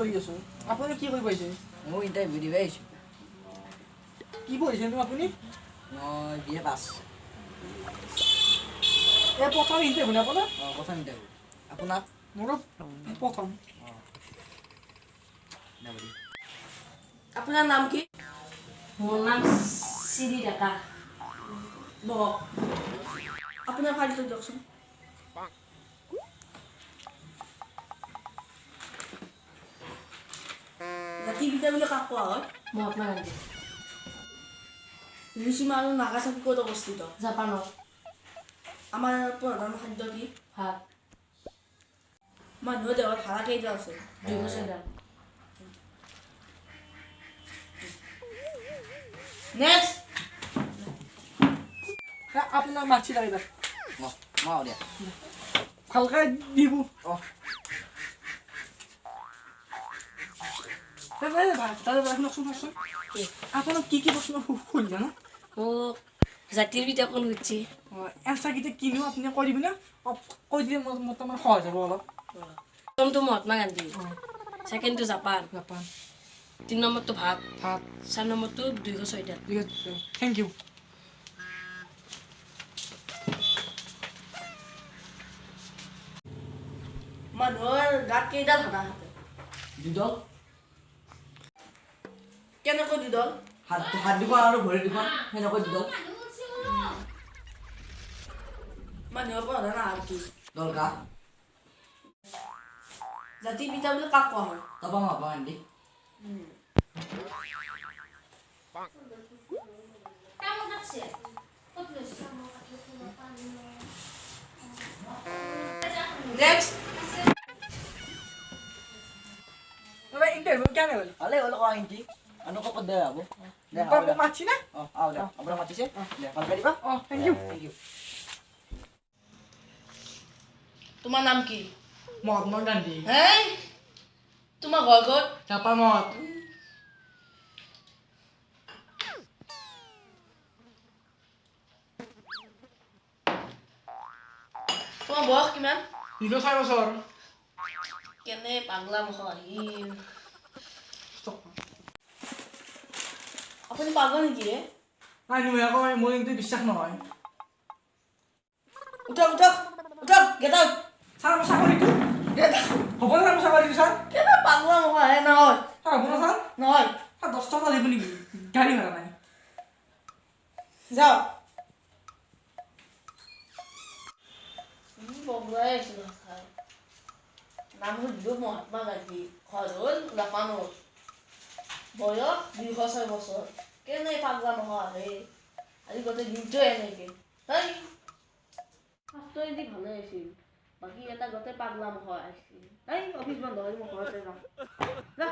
কৰি আছোঁ। আপুনি কি কৰিব আহিছে? মই ইণ্টাৰভিউ দিব আহিছোঁ। কি পঢ়িছেনো আপুনি? মই BA পাছ। এই প্ৰথম ইণ্টাৰভিউ নে আপোনাৰ? প্ৰথম ইণ্টাৰভিউ। আপোনাক? মোৰো প্ৰথম। আপোনাৰ নাম কি? মোৰ নাম শ্ৰী ডেকা। বহক। আপোনাৰ ফাইলটো দিয়কচোন। জাতিৰ পিতা বুলি কাক কোৱা হয়? মহাত্মা গান্ধী। হিৰোশ্বিমা আৰু নাগাচাকি ক'ত অৱস্থিত? জাপানত। আমাৰ প্ৰধান খাদ্য কি? ভাত। মানুহৰ দেহত হাড় কেইটা আছে? 206টা। নেক্সট। আপোনাৰ মাৰ্কশ্বিট আহিবা। মই দিয়া। ভালকৈ দিব। আপোনাক কি প্ৰশ্ন সুধিছে ন? মোক জাতিৰ পিতা কোন সুধিছে? এনচাৰকেইটা কিনো আপুনি কৈ দিবি না? কৈ দিলে মোৰ তাৰমানে সহজ হ'ব অলপ। প্ৰথমটো মহাত্মা গান্ধী, ছেকেণ্ডটো জাপান, 3 নম্বৰটো ভাত, 4 নম্বৰটো 206টা। Thank U. মানুহৰ গাত কেইডাল হাড় থাকে? 2 দল। কেনেকৈ 2 দল? হাত দুখন আৰু ভৰি দুখন সেনেকৈ 2 দল। মানুহৰ প্ৰধান আহাৰ কি? দলগা। জাতিৰ পিতা বুলি কাক কোৱা হয়? তাৰপৰা মহাত্মা গান্ধী। নেক্সট। ইণ্টাৰভিউ কেনে হ'ল? ভালেই হ'ল কোৱা এনটি আনো ক'ত দে হ'ব দে মোক মাতছি না? আও দে আপোনাক মাতিছে দে ভালকৈ দিবা। Thank you. তোমাৰ নাম কি? মহাত্মা গান্ধী। হেই তোমাৰ ঘৰ ক'ত? জাপানত। তোমাৰ বয়স কিমান? 4 বছৰ। কেনে পাগলা মুখ আহিল। আপুনি পাগল নেকি ৰে? নাই নহয় মোৰ কিন্তু বিশ্বাস নহয়। উঠক উঠক উঠক গেট আউট। ছাৰ মই চাকৰিটো গেট আউট। হ'ব না মোৰ চাকৰিটো ছাৰ? কেনে পাগলা মুখ আহে নহয়? ছাৰ হ'ব না ছাৰ? নহয়। 10 টকা দিব নেকি? গাড়ী ভাড়া নাই। যাও। বগুৱাই আছিল ছাৰ। নাম হ'ল মহাত্মা গান্ধী। ঘৰ হ'ল জাপানত। বয়স 206 বছৰ। কেনে পাগলা মুখ আহে? আজি গোটেই দিনটো এনেকে। তই ফাৰ্ষ্টৰ দি ভালে আছিল। বাকী এটা গোটেই পাগলা মুখ আহিছিল। অফিচ বন্ধ হৈ মই ঘৰতে যাওঁ। যা।